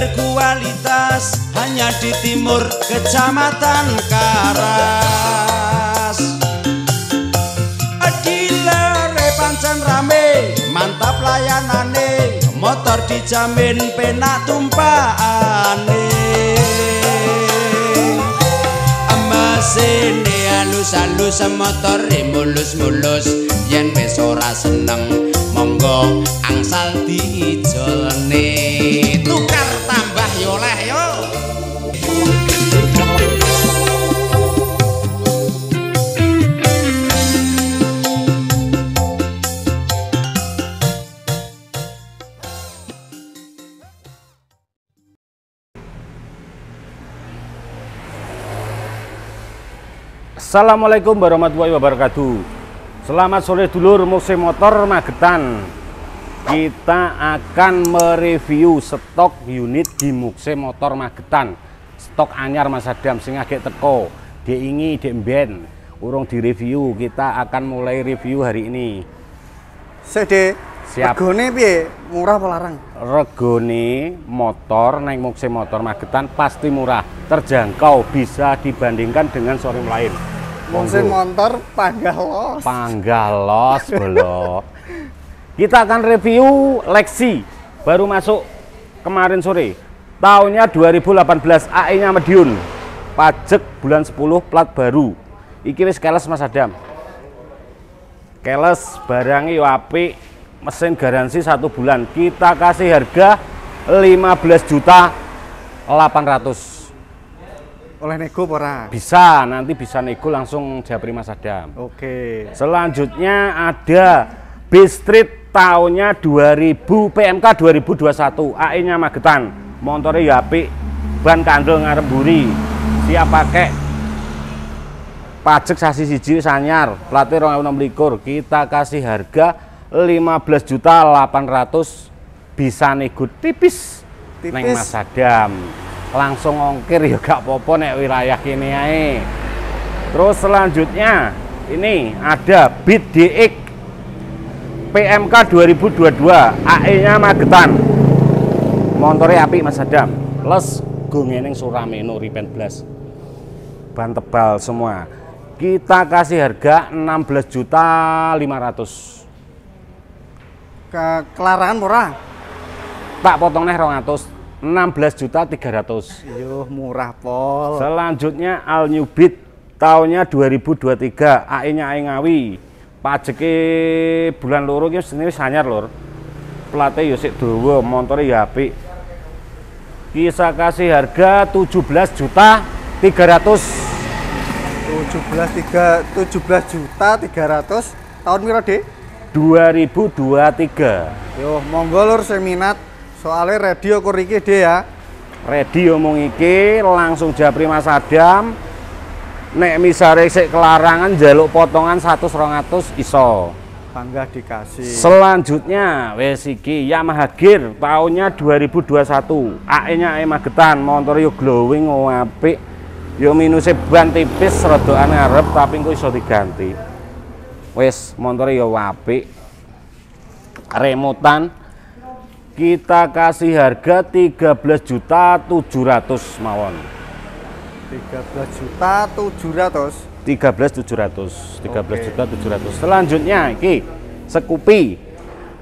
berkualitas hanya di timur Kecamatan Karas. Dilere pancen rame, mantap layanane, motor dijamin penak tumpakane. Mesine halus-halus, motore mulus-mulus, yen wis ora seneng monggo angsal diijolne. Tukar tambah yo oleh yo. Assalamualaikum warahmatullahi wabarakatuh. Selamat sore dulur Mukse Motor Magetan. Kita akan mereview stok unit di Mukse Motor Magetan. Stok anyar Mas Adam sing agek teko. Diingi demben urung direview, kita akan mulai review hari ini. Sede, siap. Regone piye? Murah apa larang? Regone motor naik Mukse Motor Magetan pasti murah, terjangkau, bisa dibandingkan dengan showroom lain. Mukse motor Panggalos. Panggalos bolo. Kita akan review Lexi, baru masuk kemarin sore. Tahunnya 2018, AE-nya Medion. Pajak bulan 10, plat baru. Iki wis keles Mas Adam. Keles, barangnya yo apik, mesin garansi 1 bulan. Kita kasih harga 15.800.000. Oleh nego ora? Bisa, nanti bisa nego langsung japri Mas Adam. Oke. Selanjutnya ada B-Street tahunnya 2000, PMK 2021, AE-nya Magetan. Motornya ya apik, ban kandel ngarep buri. Siap pakai. Pajak sasis siji anyar, platnya 2026. Kita kasih harga 15.800.000, bisa nego tipis. Neng Mas Adam. Langsung ongkir ya gak apa-apa nek wilayah kini ae. Terus selanjutnya ini ada Beat DX PMK 2022, AE-nya Magetan. Motornya apik Mas Adam. Les go ngeneng Surameno repaint blas. Ban tebal semua. Kita kasih harga 16.500.000. Kelarangan murah. Tak potong neh 200. 16.300.000. Yo murah pol. Selanjutnya All New Beat tahunnya 2023, AE-nya AE Ngawi. Pajaknya bulan loro iki sendiri anyar lur. Platnya yo sik dawa, motornya ya apik. Kita kasih harga 17.300.000. 17.300.000 tahun piro, Dik? 2023. Yo monggo lur seminat. Soalnya radio kur iki deh ya. Radio mung iki langsung japri Mas Adam. Nek misale sik kelarangan njaluk potongan 100-200 iso. Bangga dikasih. Selanjutnya wes iki Yamaha Gear tahunnya 2021. AE-nya AE Magetan, motor yo glowing apik. Yo minusnya ban tipis rodokan ngarep tapi engko iso diganti. Wes motor yo apik. Remotan kita kasih harga 13.700.000 mawon. 13.700.000. 13.700.000. Selanjutnya iki Scoopy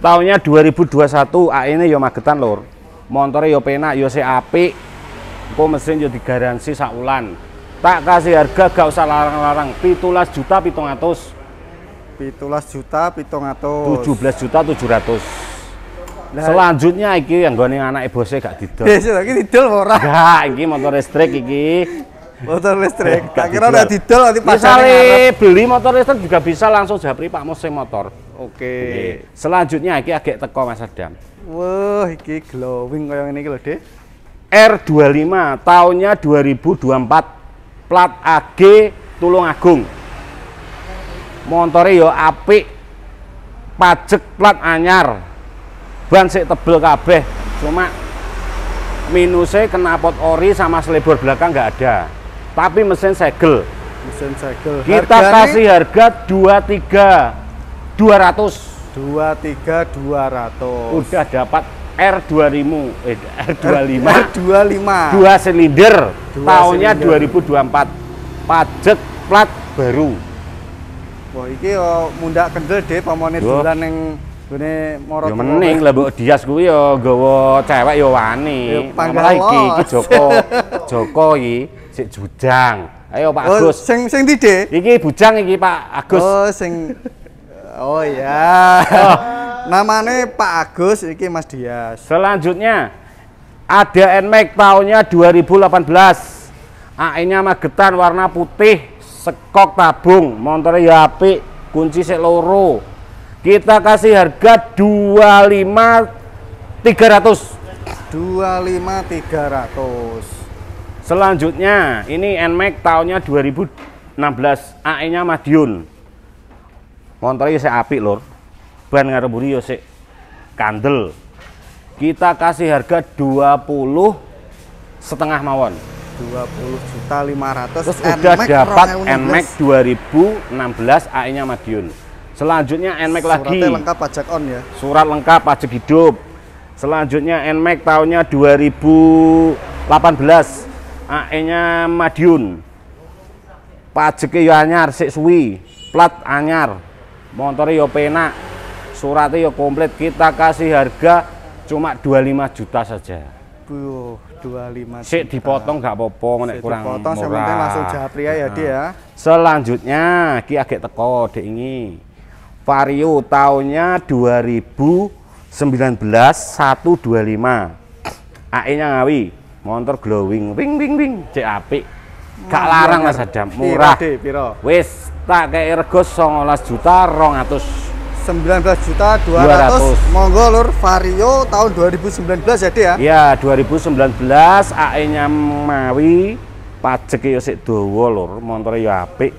tahunnya 2021, AE-ne yo Magetan lur. Motornya yo penak, yo sik apik. Engko mesin yo digaransi sak wulan. Tak kasih harga gak usah larang-larang, 17.700.000. 17.700.000. 17.700.000. Selanjutnya iki yang gone anake bose gak didol. Wis iki didol ora? Enggak, iki motor listrik iki. Motor listrik. Tak kira udah didol nanti pasarnya beli motor listrik juga bisa langsung japri Pak Mukse Motor. Oke. Selanjutnya iki agak teko Mas Adam. Wah, iki glowing kaya ngene iki lho, Dik. R25 tahunnya 2024. Plat AG Tulungagung. Motornya yo apik. Pajak plat anyar. Ban sik tebel kabeh, cuma minusnya knalpot ori sama selebor belakang nggak ada, tapi mesin segel. Mesin segel. Kita kasih harga 23.200. 23.200. Udah dapat R25 R25 2 silinder tahunnya silinder. 2024 pajak plat baru. Wah iki yo mundak kendel deh pamane dolan ning gone Moro. Ya mending lah mbok Dias kuwi ya nggawa cewek ya wani. Malah iki Joko iki sik Bujang. Ayo Pak Agus. Sing ndi, Dik? Iki Bujang iki Pak Agus. Oh ya. Namanya Pak Agus, iki Mas Dias. Selanjutnya ada NMAX tahunnya 2018. AI-nya Magetan warna putih, sekok tabung, motornya ya apik, kunci sik loro. Kita kasih harga 25.300. 25.300. Selanjutnya ini NMAX tahunnya 2016, AI-nya Madiun. Motornya sik apik lur. Ban ngarep mburi yo sik kandel. Kita kasih harga 20,5 mawon. 20.500.000. Terus udah dapat NMAX 2016 AI-nya Madiun. Selanjutnya NMAX lagi. Suratnya lengkap pajak on ya. Surat lengkap pajak hidup. Selanjutnya NMAX tahunnya 2018 AI-nya Madiun. Pajaknya yo anyar sik suwi, plat anyar. Motornya yo penak. Suratnya yo komplit. Kita kasih harga cuma 25 juta saja. 25 Sik dipotong gak apa-apa, nek kurang dipotong, murah. sementing langsung japria ya dia ya. Selanjutnya iki agak teko dek ini. Vario tahunnya 2019 125. AI-nya Ngawi. Motor glowing wing wing wing. Cek apik. Gak larang Mas Adam, murah. Wis tak kei rego 19.200.000. 19.200.000. Monggo lur, Vario tahun 2019 jadi ya. Ya, 2019 AI-nya Mawi, pajak yo sik dawa lur, montore yo apik.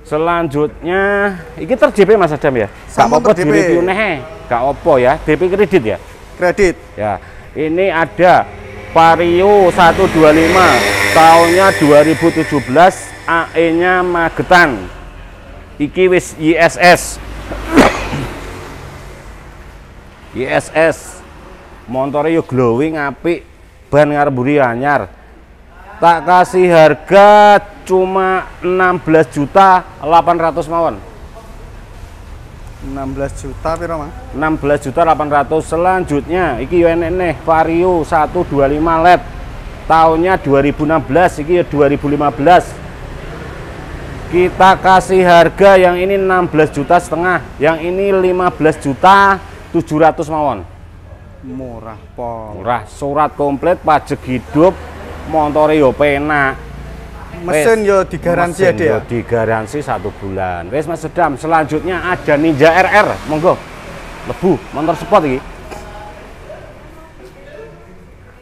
Selanjutnya iki ter-DP Mas Adam ya. Gak apa-apa di-review neh, gak apa ya, DP kredit ya. Kredit. Ya. Ini ada Vario 125 tahunnya 2017, AI-nya Magetan. Iki wis ISS. ISS motornya yo glowing apik, ban ngarep mburi anyar. Tak kasih harga cuma 16.800.000 mawon. 16 juta piro, Mang? 16.800.000. Selanjutnya iki yo enek neh Vario 125 LED tahunnya 2016, iki yo 2015. Kita kasih harga yang ini 16,5 juta, yang ini 15.700.000 mawon. Murah pol. Murah, surat komplit, pajak hidup, motor yo penak. Mesin yo digaransi ya dia. Digaransi 1 bulan. Wes Mas Sedam, selanjutnya ada Ninja RR, monggo. Lebu, motor sport iki.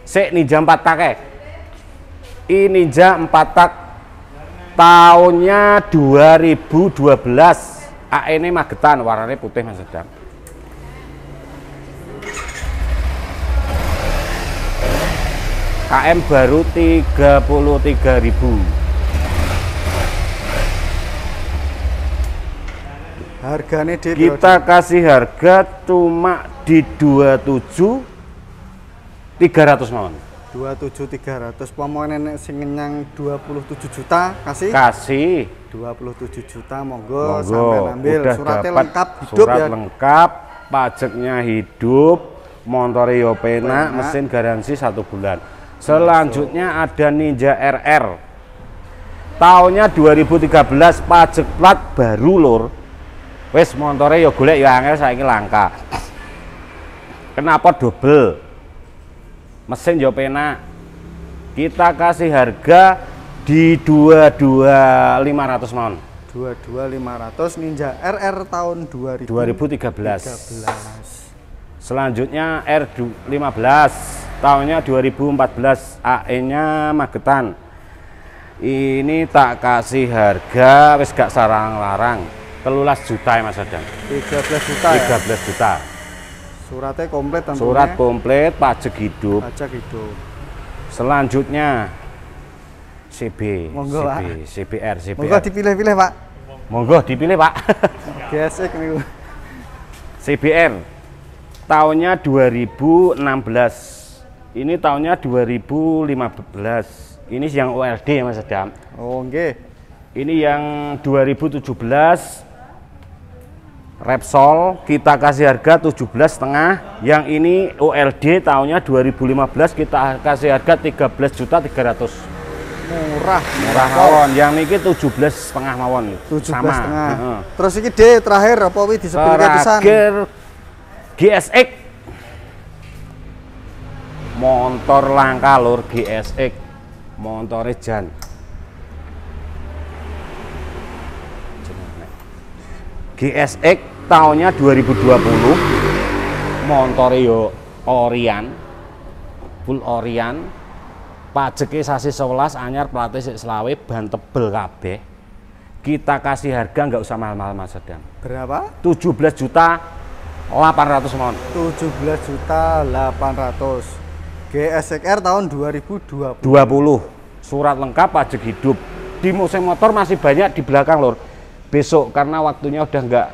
Sik Ninja 4 tak e. Ini Ninja 4 tak tahunnya 2012. AE ini Magetan, warnanya putih Mas Sedam. KM baru 33.000. Harganya kita kasih harga cuma di 27.300 mawon. 27.300. Pamane sing ngenyang 27 juta kasih. 27 juta monggo sampai ambil. Suratnya lengkap hidup surat ya. Lengkap, pajaknya hidup, motor yo penak, mesin garansi 1 bulan. Selanjutnya ada Ninja RR. Tahunnya 2013, pajak plat baru lur. Wes montore yo golek yo angel saiki langka. Kenapa double? Mesin yo penak. Kita kasih harga di 22.500 mawon. 22.500 Ninja RR tahun 2013. Selanjutnya R15 tahunnya 2014, AE-nya Magetan. Ini tak kasih harga wis gak sarang-larang 13 juta ya Mas Adam. 13 juta 13 juta. Suratnya komplit tentunya. Surat komplit, pajak hidup. Pajak hidup. Selanjutnya CB, monggo, CB, CBR, CBR. Monggo dipilih-pilih, Pak. Monggo dipilih, Pak. Gesek niku. CBR tahunnya 2016. Ini tahunnya 2015. Ini yang OLD ya Mas Adam. Oh nggih. Ini yang 2017 Repsol kita kasih harga 17,5. Yang ini OLD tahunnya 2015 kita kasih harga 13.300.000. Murah mawon. Yang niki 17,5 mawon. 17,5. Terus iki D terakhir apa wi disebutke pisan? Terakhir GSX. Motor langka lur GSX. Montore jan. GSX tahunnya 2020. Montore yo Orion. Full Orion. Pajeke sasi 11 anyar plate sik selawe ban tebel kabeh. Kita kasih harga nggak usah mahal-mahal Mas Adam. Berapa? 17.800.000 mon. 17.800.000. GSXR tahun 2020. Surat lengkap pajak hidup. Di musim motor masih banyak di belakang lur. Besok karena waktunya udah nggak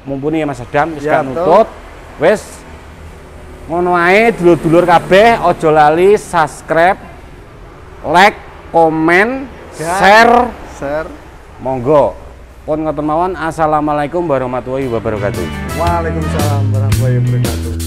mumpuni ya Mas Adam, wis nutut. Wis ngono ae dulur-dulur kabeh aja lali subscribe, like, komen, share. Monggo. Pun ngoten mawon. Assalamualaikum warahmatullahi wabarakatuh. Waalaikumsalam warahmatullahi wabarakatuh.